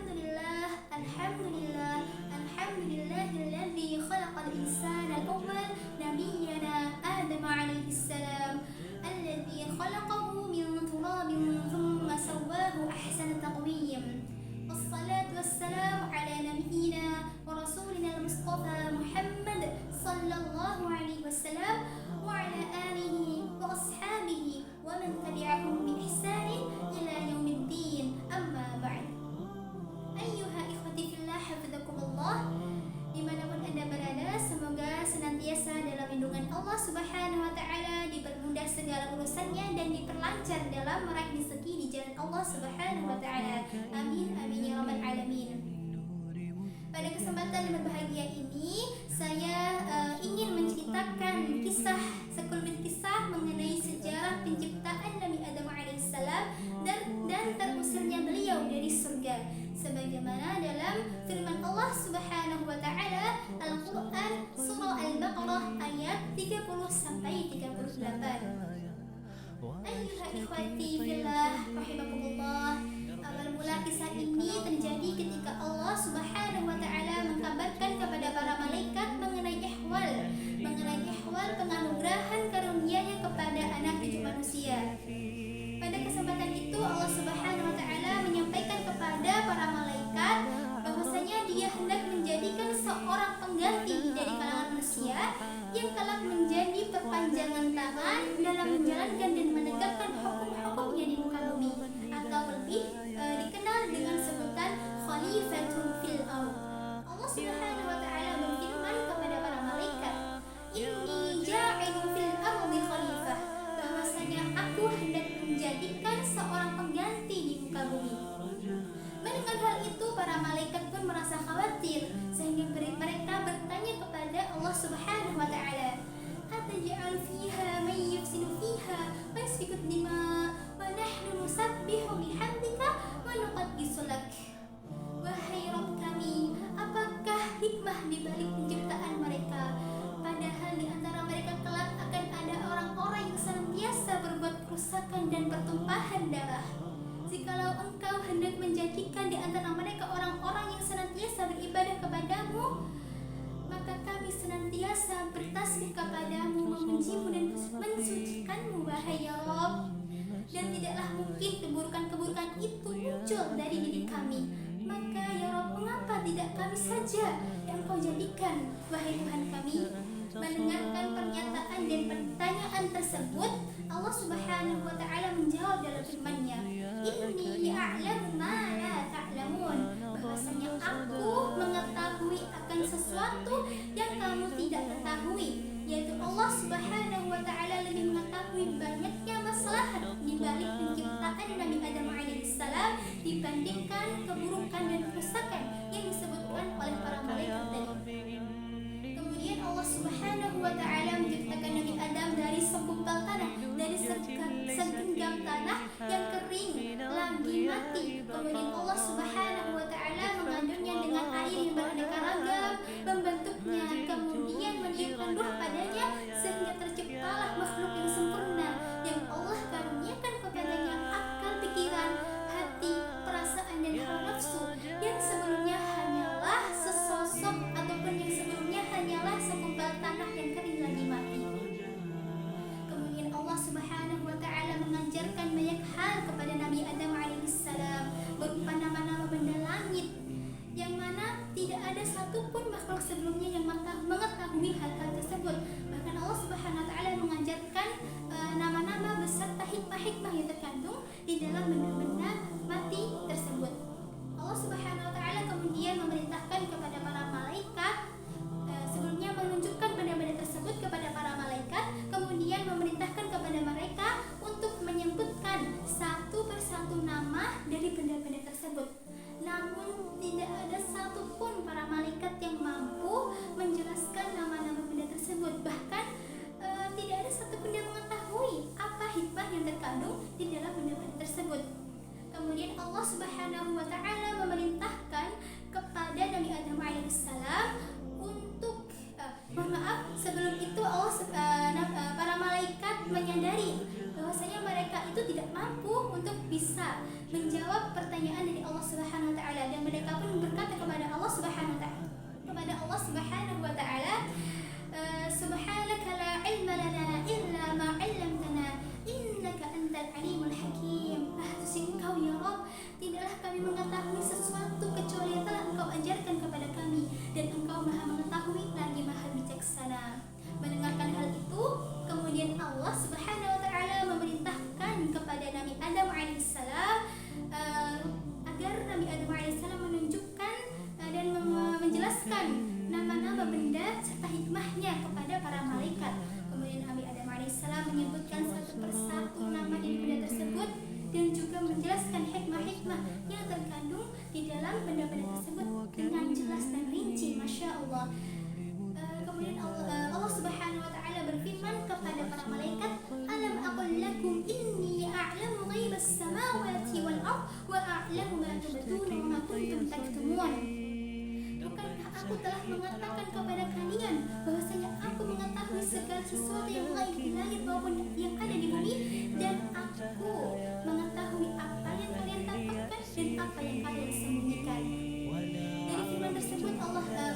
Alhamdulillah, alhamdulillahilladzi khalaqal insana al-awwal nabiyyana Adam alaihi salam alladzi khalaqahu min turabin thumma sawwahu ahsana taqwim. Wassalatu wassalamu ala nabiyyina wa rasulina al-mustafa Muhammad sallallahu alaihi wasallam wa ala alihi wa ashabihi wa man tabi'ahum bi ihsanin ila yaumiddin. Amma ba'd. Ayyuha ikhwati fillah, hafizakumullah. Dimanapun anda berada, semoga senantiasa dalam lindungan Allah subhanahu wa ta'ala, dipermudah segala urusannya dan diperlancar dalam meraih rezeki di jalan Allah subhanahu wa ta'ala. Amin, amin ya rabbal alamin. Pada kesempatan yang berbahagia ini, saya ingin menceritakan sekelumit kisah mengenai sejarah penciptaan Nabi Adam alaihissalam dan terusirnya beliau dari surga, sebagaimana dalam firman Allah Subhanahu wa taala Al-Qur'an surah Al-Baqarah ayat 30 sampai 38. Ayyuha ikhwati fillah rahimakumullah. Awal mula kisah ini terjadi ketika Allah Subhanahu wa taala mengkabarkan kepada para malaikat mengenai ihwal penganugerahan karunia-Nya kepada anak cucu manusia. Pada kesempatan itu Allah Subhanahu wa taala menyampaikan kepada para malaikat bahwasanya Dia hendak menjadikan seorang pengganti dari kalangan manusia yang kelak menjadi perpanjangan tangan dalam menjalankan dan menegakkan hukum-hukumnya di muka bumi, atau lebih dikenal dengan sebutan khalifatun fil ardh. Allah Subhanahu wa taala berfirman kepada para malaikat, "Inni ja'ilun fil ardi khalifah," bahwasanya aku hendak menjadikan seorang pengganti di muka bumi. Mendengar hal itu, para malaikat pun merasa khawatir, sehingga mereka bertanya kepada Allah Subhanahu wa taala, "Ataj'al fiha man yufsidu fiha wa yasfiku dima wa nahnu nusabbihu bihamdika wa nuqaddisu lak." Wahai Rabb kami, apakah hikmah di balik penciptaan mereka? Padahal di antara mereka kelak akan ada orang-orang yang senantiasa berbuat kerusakan dan pertumpahan darah. Jikalau Engkau hendak menjadikan di antara mereka orang-orang yang senantiasa beribadah kepadamu, maka kami senantiasa bertasbih kepadamu, memujimu dan mensucikanmu, wahai ya Rabb. Dan tidaklah mungkin keburukan-keburukan itu muncul dari diri kami. Maka ya Rabb, mengapa tidak kami saja yang Kau jadikan, wahai Tuhan kami? Mendengarkan pernyataan dan pertanyaan tersebut, Allah Subhanahu wa taala menjawab dalam firman-Nya, "Inni a'lamu ma la ta'lamun," bahwasanya aku mengetahui akan sesuatu yang kamu tidak ketahui, yaitu Allah Subhanahu wa taala lebih mengetahui banyaknya maslahat di balik penciptaan Nabi Adam alaihissalam dibandingkan keburukan dan kerusakan yang disebutkan oleh para malaikat tadi. Kemudian Allah Subhanahu wa taala menciptakan Nabi Adam dari segumpal tanah, dari segenggam tanah yang kering lagi mati. Kemudian Allah Subhanahu wa taala mengandungnya dengan air yang beraneka ragam, membentuknya, kemudian meniupkan ruh padanya, sehingga terciptalah makhluk yang sempurna yang Allah karuniakan kepadanya akal pikiran, hati, perasaan dan hawa nafsu yang sebelumnya hanyalah sesosok ataupun yang sebelumnya hanyalah segumpal tanah yang kering lagi mati. Kemudian Allah Subhanahu wa taala mengajarkan banyak hal kepada Nabi Adam alaihissalam berupa nama-nama benda langit, yang mana tidak ada satupun makhluk sebelumnya yang mengetahui hal-hal tersebut. Bahkan Allah Subhanahu wa taala mengajarkan nama-nama beserta hikmah-hikmah yang terkandung di dalam benda-benda mati tersebut. Allah Subhanahu wa taala kemudian memerintahkan kepada para malaikat, sebelumnya menunjukkan benda-benda tersebut kepada para malaikat, kemudian memerintahkan kepada mereka untuk menyebutkan satu persatu nama dari benda-benda tersebut. Namun tidak ada satupun para malaikat yang mampu menjelaskan nama-nama benda tersebut. Bahkan tidak ada satupun yang mengetahui apa hikmah yang terkandung di dalam benda-benda tersebut. Kemudian Allah Subhanahu wa taala memerintahkan kepada Nabi Adam alaihissalam untuk sebelum itu para malaikat menyadari bahwasanya mereka itu tidak tidak mampu untuk bisa menjawab pertanyaan dari Allah Subhanahu wa taala, dan mereka pun berkata kepada Allah Subhanahu wa taala, subhanaka la ilma lana illa ma 'allamtana innaka antal alimul hakim. Suci Engkau ya Rabb, tidaklah kami mengetahui sesuatu kecuali yang telah Engkau ajarkan kepada kami, dan Engkau Maha mengetahui lagi Maha bijaksana. Mendengarkan hal itu, kemudian Allah Subhanahu wa taala memerintahkan kepada Nabi Adam alaihissalam agar Nabi Adam alaihissalam menunjukkan dan menjelaskan nama-nama benda serta hikmahnya kepada para malaikat. Kemudian Nabi Adam alaihissalam menyebutkan satu persatu nama dari benda tersebut dan juga menjelaskan hikmah-hikmah yang terkandung di dalam benda-benda tersebut dengan jelas dan rinci. Masya Allah. Kemudian Allah Subhanahu wa taala berfirman kepada para malaikat, alam aqul lakum inni a'lamu ghaibas samawati wal ard wa a'lamu ma tubduna wa ma kuntum taktumun. Bukankah aku telah mengatakan kepada kalian bahwasanya aku mengetahui segala sesuatu yang gaib di langit maupun yang ada di bumi, dan aku mengetahui apa yang kalian tampakkan dan apa yang kalian sembunyikan. Dari firman tersebut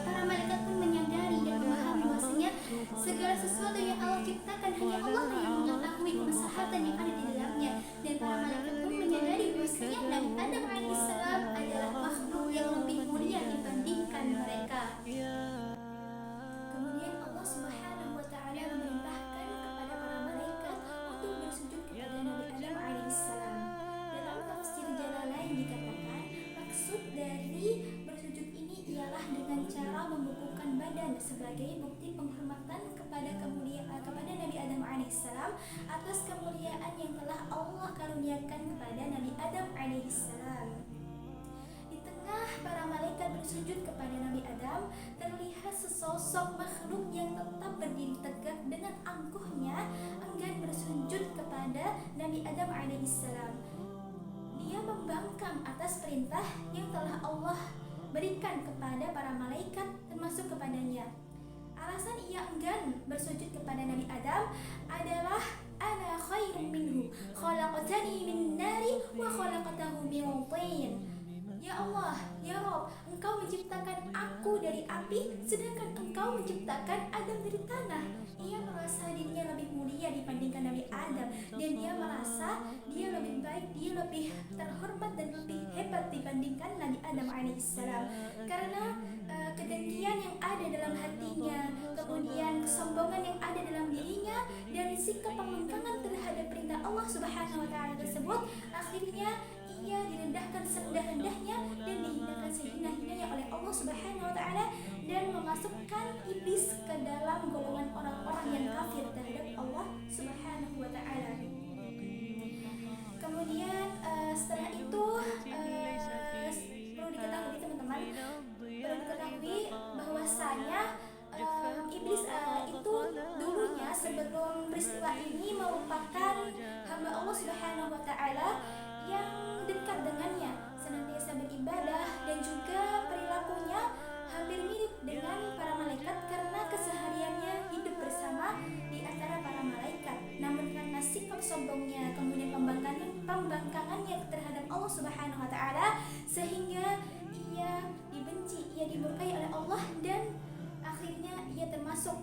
para malaikat pun menyadari dan memahami bahwasanya segala sesuatu yang Allah ciptakan hanya Allah yang mengetahui kemaslahatan yang ada di dalamnya, dan para malaikat pun menyadari bahwasanya Nabi Adam alaihissalam adalah makhluk yang lebih mulia dibandingkan mereka. Kemudian Allah Subhanahu wa taala memerintahkan kepada para malaikat untuk bersujud kepada Nabi Adam alaihissalam. Dalam tafsir Jalalain dikatakan, maksud dari bersujud ini ialah dengan cara membungkukkan badan sebagai bukti penghormatan kepada Nabi Adam alaihissalam atas kemuliaan yang telah Allah karuniakan kepada Nabi Adam alaihissalam. Di tengah para malaikat bersujud kepada Nabi Adam, terlihat sesosok makhluk yang tetap berdiri tegak dengan angkuhnya enggan bersujud kepada Nabi Adam alaihissalam. Dia membangkang atas perintah yang telah Allah berikan kepada para malaikat termasuk kepadanya. Alasan ia enggan bersujud kepada Nabi Adam adalah ana khairum minhu khalaqtani min nari wa khalaqtahu min tin. Ya Allah, ya Rabb, Engkau menciptakan aku dari api, sedangkan Engkau menciptakan Adam dari tanah. Ia merasa dirinya lebih mulia dibandingkan Nabi Adam, dan dia merasa dia lebih baik, dia lebih terhormat dan lebih hebat dibandingkan Nabi Adam alaihissalam. Karena kedengkian yang ada dalam hatinya, kemudian kesombongan yang ada dalam dirinya, dan sikap pembangkangan terhadap perintah Allah Subhanahu wa taala tersebut, akhirnya ia direndahkan serendah-rendahnya dan dihinakan sehina-hinanya oleh Allah Subhanahu wa taala, dan memasukkan iblis ke dalam golongan orang-orang yang kafir terhadap Allah Subhanahu wa taala. Kemudian setelah itu perlu diketahui teman-teman, perlu diketahui bahwasanya iblis itu dulunya sebelum peristiwa ini merupakan hamba Allah Subhanahu wa taala yang dekat dengannya, senantiasa beribadah, dan juga perilakunya hampir mirip dengan para malaikat karena kesehariannya hidup bersama di antara para malaikat. Namun karena sikap sombongnya, kemudian pembangkangannya terhadap Allah Subhanahu wa taala, sehingga ia dibenci, ia dimurkai oleh Allah, dan akhirnya ia termasuk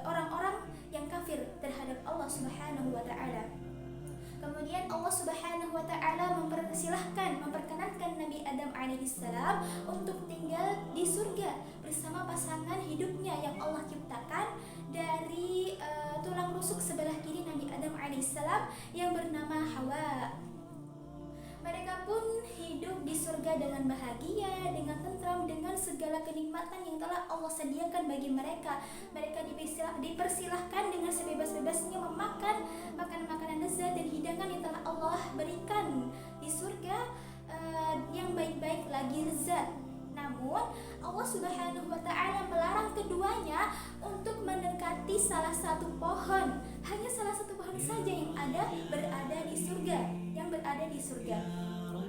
orang-orang yang kafir terhadap Allah Subhanahu wa taala. Kemudian Allah Subhanahu wa taala memperkenankan Nabi Adam alaihissalam untuk tinggal di surga bersama pasangan hidupnya yang Allah ciptakan dari tulang rusuk sebelah kiri Nabi Adam alaihissalam yang bernama Hawa. Mereka pun hidup di surga dengan bahagia, dengan tentram, dengan segala kenikmatan yang telah Allah sediakan bagi mereka. Mereka dipersilahkan dengan sebebas-bebasnya memakan makanan-makanan lezat dan hidangan yang telah Allah berikan di surga, yang baik-baik lagi lezat. Namun Allah Subhanahu wa taala melarang keduanya untuk mendekati salah satu pohon. Hanya salah satu pohon saja yang berada di surga.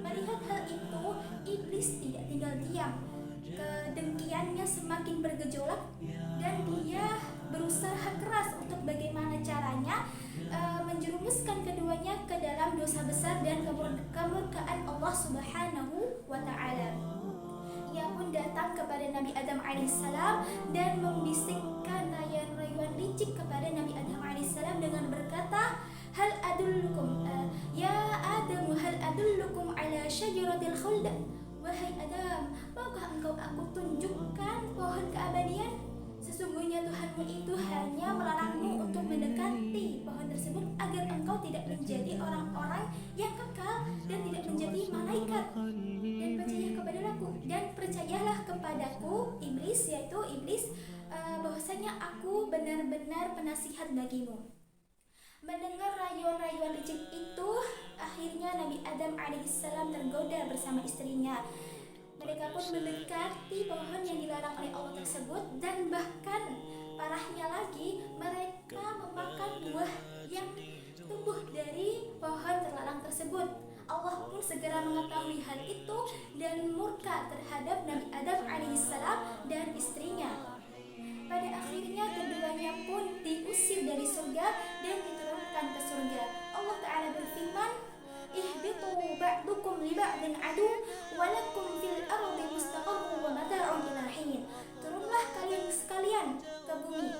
Melihat hal itu, iblis tidak tinggal diam. Kedengkiannya semakin bergejolak, dan dia berusaha keras untuk bagaimana caranya menjerumuskan keduanya ke dalam dosa besar dan kemurkaan Allah Subhanahu wa Ta'ala. Ia pun datang kepada Nabi Adam alaihissalam dan membisikkan rayuan licik kepada Nabi Adam alaihissalam dengan berkata, hal adullukum ala syajaratil khuld. Wahai Adam, maukah engkau aku tunjukkan pohon keabadian? Sesungguhnya Tuhanmu itu hanya melarangmu untuk mendekati pohon tersebut agar engkau tidak menjadi orang-orang yang kekal dan tidak menjadi malaikat. Dan percayalah kepadaku iblis, yaitu iblis, bahwasanya aku benar-benar penasihat bagimu. Mendengar rayuan-rayuan licik itu, akhirnya Nabi Adam alaihissalam tergoda bersama istrinya. Mereka pun mendekati pohon yang dilarang oleh Allah tersebut, dan bahkan parahnya lagi, mereka memakan buah yang tumbuh dari pohon terlarang tersebut. Allah pun segera mengetahui hal itu dan murka terhadap Nabi Adam alaihissalam dan istrinya. Pada akhirnya keduanya pun diusir dari surga dan diturunkan ke surga. Allah Ta'ala berfirman, ihbitu ba'dukum li ba'din adu walakum fil ardi mustaqarrun wa mata'un ila hin. Turunlah kalian sekalian ke bumi.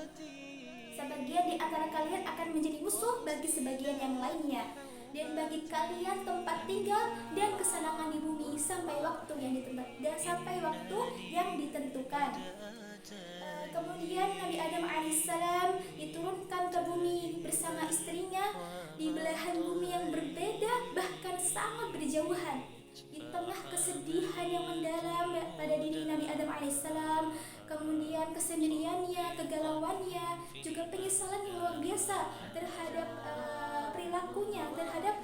Sebagian di antara kalian akan menjadi musuh bagi sebagian yang lainnya, dan bagi kalian tempat tinggal dan kesenangan di bumi sampai waktu yang ditentukan. Kemudian Nabi Adam alaihissalam diturunkan ke bumi bersama istrinya di belahan bumi yang berbeda, bahkan sangat berjauhan. Di tengah kesedihan yang mendalam pada diri Nabi Adam alaihissalam, kemudian kesendiriannya, kegalauannya, juga penyesalan yang luar biasa terhadap perilakunya, terhadap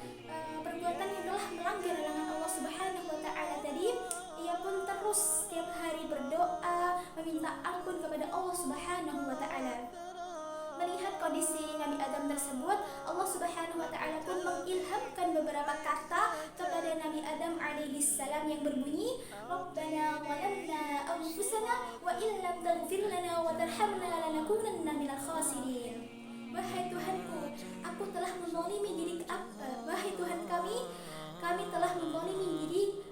perbuatan yang telah melanggar larangan Allah Subhanahu wa Ta'ala tadi. Ia pun terus setiap hari berdoa meminta ampun kepada Allah Subhanahu wa Ta'ala. Melihat kondisi Nabi Adam tersebut, Allah Subhanahu wa Ta'ala pun mengilhamkan beberapa kata kepada Nabi Adam alaihissalam yang berbunyi, Rabbana zalamna anfusana wa illam taghfir lana wa tarhamna lanakunanna minal khasirin. Wahai Tuhanku, aku telah menzalimi diri wahai Tuhan kami telah menzalimi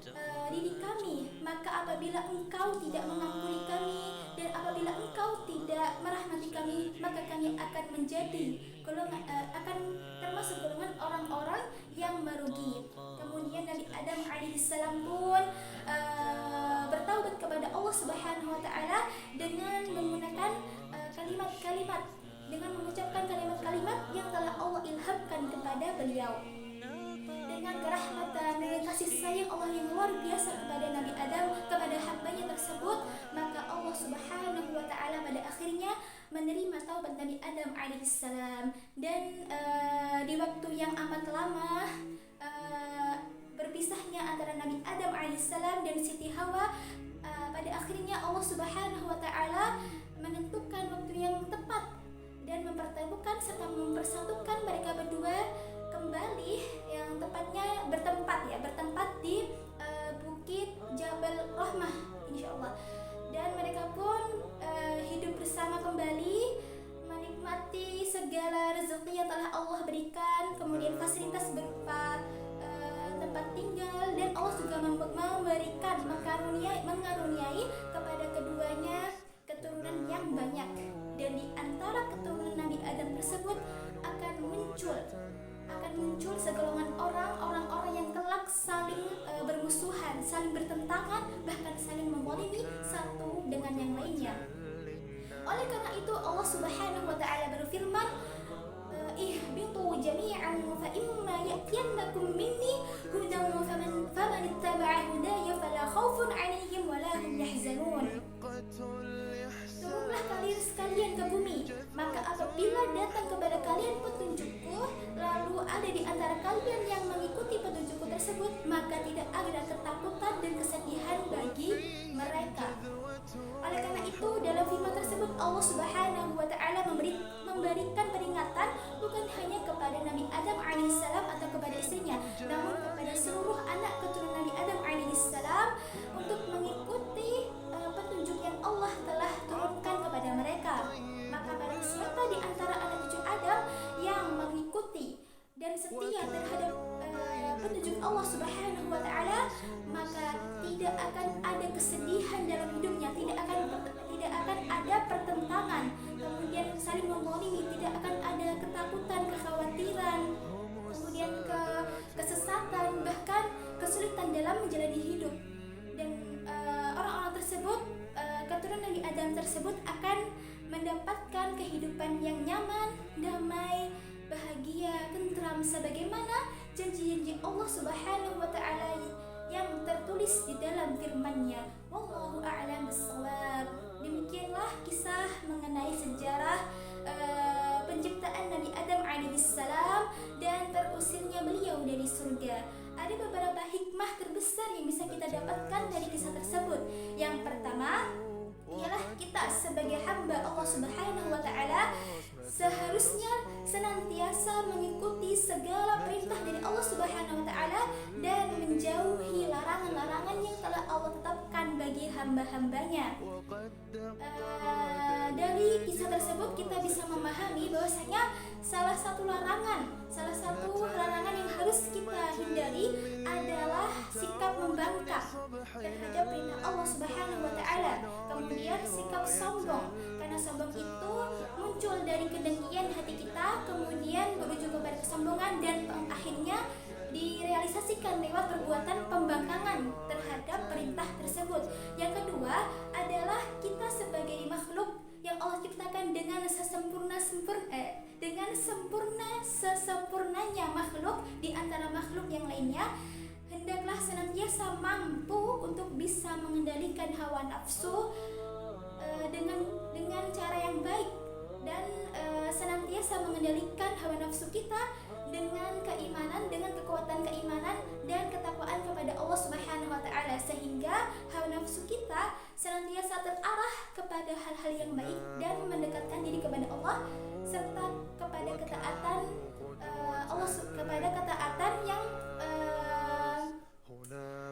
diri kami, maka apabila Engkau tidak mengampuni kami dan apabila Engkau tidak merahmati kami, maka kami akan termasuk golongan orang-orang yang merugi. Kemudian Nabi Adam alaihissalam pun bertaubat kepada Allah Subhanahu wa Ta'ala dengan menggunakan dengan mengucapkan kalimat-kalimat yang telah Allah ilhamkan kepada beliau. Dengan kerahmatan dan kasih sayang Allah yang luar biasa kepada Nabi Adam, kepada hambanya tersebut, maka Allah Subhanahu wa Ta'ala pada akhirnya menerima taubat Nabi Adam alaihissalam. Dan di waktu yang amat lama berpisahnya antara Nabi Adam alaihissalam dan Siti Hawa, pada akhirnya Allah Subhanahu wa Ta'ala menentukan waktu yang tepat dan mempertemukan serta mempersatukan mereka berdua kembali, yang tepatnya bertempat di Bukit Jabal Rahmah insyaallah. Dan mereka pun hidup bersama kembali, menikmati segala rezeki yang telah Allah berikan, kemudian fasilitas berupa tempat tinggal, dan Allah juga memberikan mengaruniai kepada keduanya keturunan yang banyak. Dan di antara keturunan Nabi Adam tersebut akan muncul segolongan orang-orang yang kelak saling bermusuhan, saling bertentangan, bahkan saling memolimi satu dengan yang lainnya. Oleh karena itu Allah Subhanahu wa Ta'ala berfirman, ihbitu jami'an fa imma ya'tiyannakum minni hudan faman ittaba'a hudaya fala khaufun 'alaihim wa la hum yahzanun. Turunlah kalian sekalian ke bumi, maka apabila datang kepada kalian petunjukku, lalu ada di antara kalian yang mengikuti petunjukku tersebut, maka tidak ada ketakutan dan kesedihan bagi mereka. Oleh karena itu, dalam firman tersebut Allah Subhanahu wa Ta'ala memberikan peringatan bukan hanya kepada Nabi Adam alaihissalam atau kepada istrinya, namun kepada seluruh anak keturunan Nabi Adam alaihissalam untuk mengikuti petunjuk yang Allah telah turunkan kepada mereka. Maka barang siapa di antara anak cucu Adam yang mengikuti dan setia terhadap petunjuk Allah Subhanahu wa taala, maka tidak akan ada kesedihan dalam hidupnya, tidak akan ada pertentangan, kemudian saling memolimi, tidak akan ada ketakutan, kekhawatiran, kemudian kesesatan, bahkan kesulitan dalam menjalani hidup. Dan orang-orang tersebut, keturunan Nabi Adam tersebut akan mendapatkan kehidupan yang nyaman, damai, bahagia, tentram, sebagaimana janji-janji Allah Subhanahu wa taala yang tertulis di dalam firman-Nya. Wallahu a'lam bissawab. Demikianlah kisah mengenai sejarah penciptaan Nabi Adam alaihissalam dan terusirnya beliau dari surga. Ada beberapa hikmah terbesar yang bisa kita dapatkan dari kisah tersebut. Yang pertama ialah kita sebagai hamba Allah Subhanahu wa taala seharusnya senantiasa mengikuti segala perintah dari Allah Subhanahu wa taala dan menjauhi larangan-larangan yang telah Allah tetapkan bagi hamba-hambanya. Dari kisah tersebut kita bisa memahami bahwasanya salah satu larangan yang harus kita hindari adalah sikap membangkang terhadap perintah Allah Subhanahu wa taala. Kemudian sikap sombong, karena sombong itu muncul dari kedengkian hati kita, kemudian berujung kepada kesombongan dan akhirnya direalisasikan lewat perbuatan pembangkangan terhadap perintah tersebut. Yang kedua adalah kita sebagai makhluk yang Allah ciptakan dengan sesempurnanya makhluk di antara makhluk yang lainnya, hendaklah senantiasa mampu untuk bisa mengendalikan hawa nafsu dengan cara yang baik, dan senantiasa mengendalikan hawa nafsu kita dengan keimanan, dengan kekuatan keimanan dan ketakwaan kepada Allah Subhanahu wa taala, sehingga hawa nafsu kita senantiasa terarah kepada hal-hal yang baik dan mendekatkan diri kepada Allah serta kepada ketaatan yang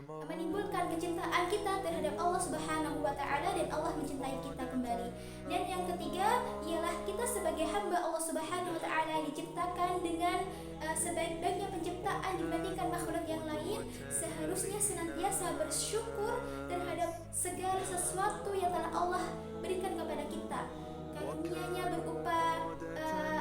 menimbulkan kecintaan kita terhadap Allah Subhanahu wa taala dan Allah mencintai kita kembali. Dan yang ketiga ialah kita sebagai hamba Allah Subhanahu wa taala diciptakan dengan sebaik-baiknya penciptaan dibandingkan makhluk yang lain, seharusnya senantiasa bersyukur terhadap segala sesuatu yang telah Allah berikan kepada kita. Karunia-Nya berupa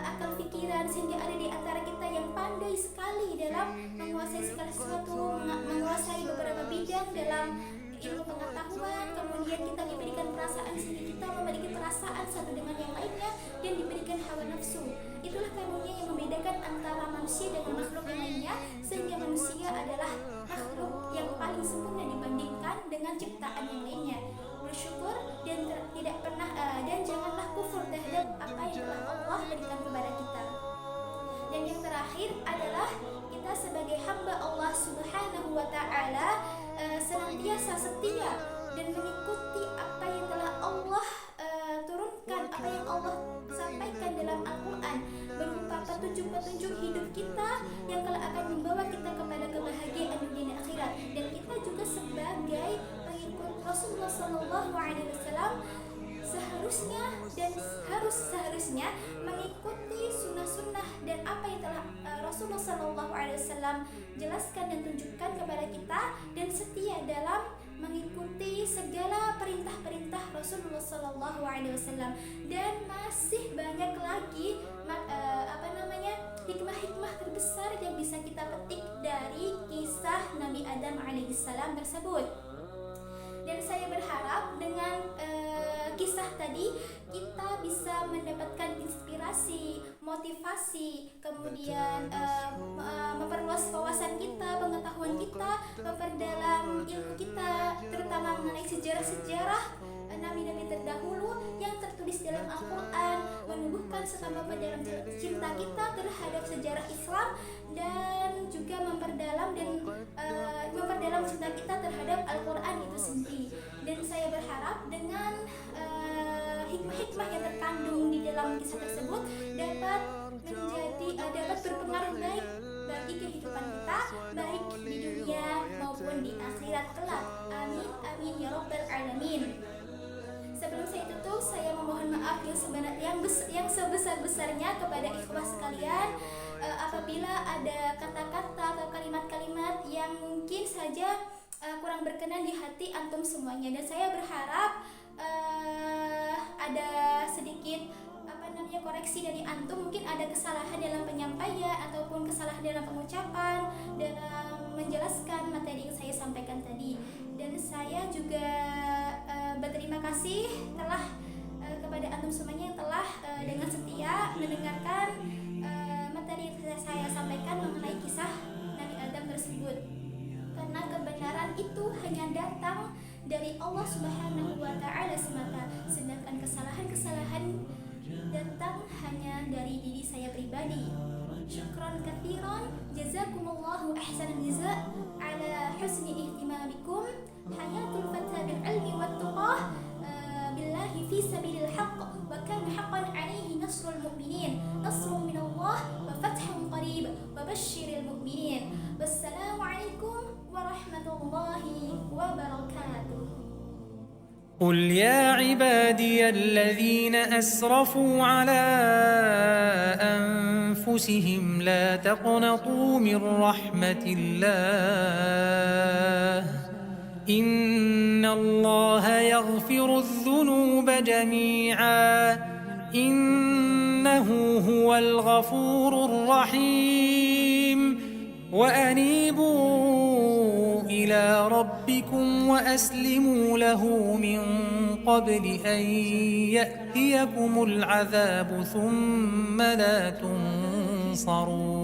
akal pikiran, sehingga ada di antara kita yang pandai sekali dalam menguasai segala sesuatu, menguasai beberapa bidang dalam ilmu pengetahuan. Kemudian kita diberikan perasaan, sehingga kita memiliki perasaan satu dengan yang lainnya, dan diberikan hawa nafsu. Itulah karunia yang membedakan antara manusia dengan makhluk yang lainnya, sehingga manusia adalah makhluk yang paling sempurna dibandingkan dengan ciptaan yang lainnya. Bersyukur dan tidak pernah dan janganlah kufur terhadap apa yang telah Allah berikan kepada kita. Dan yang terakhir adalah kita sebagai hamba Allah Subhanahu wa taala senantiasa setia dan mengikuti apa yang telah Allah turunkan, apa yang Allah sampaikan dalam Al-Quran, berupa petunjuk-petunjuk hidup kita yang kelak akan membawa kita kepada kebahagiaan dunia dan akhirat. Dan kita juga sebagai pengikut Rasulullah SAW seharusnya mengikuti sunnah-sunnah dan apa yang telah Rasulullah SAW jelaskan dan tunjukkan kepada kita, dan setia dalam mengikuti segala perintah-perintah Rasulullah SAW. Dan masih banyak lagi hikmah-hikmah terbesar yang bisa kita petik dari kisah Nabi Adam alaihissalam tersebut. Dan saya berharap dengan kisah tadi kita bisa mendapatkan inspirasi, motivasi, kemudian memperluas wawasan kita, pengetahuan kita, memperdalam ilmu kita, terutama mengenai sejarah-sejarah nabi-nabi terdahulu yang tertulis dalam Al-Quran, menumbuhkan serta dalam cinta kita terhadap sejarah Islam, dan juga memperdalam cinta kita terhadap Al-Quran itu sendiri. Dan saya berharap dengan hikmah-hikmah yang terkandung di dalam kisah tersebut dapat berpengaruh baik bagi kehidupan kita, baik di dunia maupun di akhirat kelak. Amin amin ya rabbal alamin. Sebelum saya tutup, saya memohon maaf yang sebesar-besarnya kepada ikhwah sekalian apabila ada kata-kata atau kalimat-kalimat yang mungkin saja kurang berkenan di hati antum semuanya. Dan saya berharap ada sedikit koreksi dari antum, mungkin ada kesalahan dalam penyampaian ataupun kesalahan dalam pengucapan dalam menjelaskan materi yang saya sampaikan tadi. Dan saya juga berterima kasih telah kepada antum semuanya yang telah dengan setia mendengarkan materi yang saya sampaikan mengenai kisah Nabi Adam tersebut. Karena kebenaran itu hanya datang dari Allah Subhanahu wa Ta'ala semata, sedangkan kesalahan-kesalahan datang hanya dari diri saya pribadi. Syukran katsiran, jazakumullahu ahsanal jazaa ala husni ihtimamikum. Hayatul fata bil ilmi wat tuqah billahi fi sabilil haqq wa kana haqqan alaihi nasrul mu'minin. Nasrun minallah wa fathun qarib wa basyiril mu'minin. Wassalamu alaikum warahmatullahi wabarakatuh. قل يا عبادي الذين أسرفوا على أنفسهم لا تقنطوا من رحمة الله إن الله يغفر الذنوب جميعا إنه هو الغفور الرحيم وأنيبوا إلى ربكم وأسلموا له من قبل أن يأتيكم العذاب ثم لا تنصرون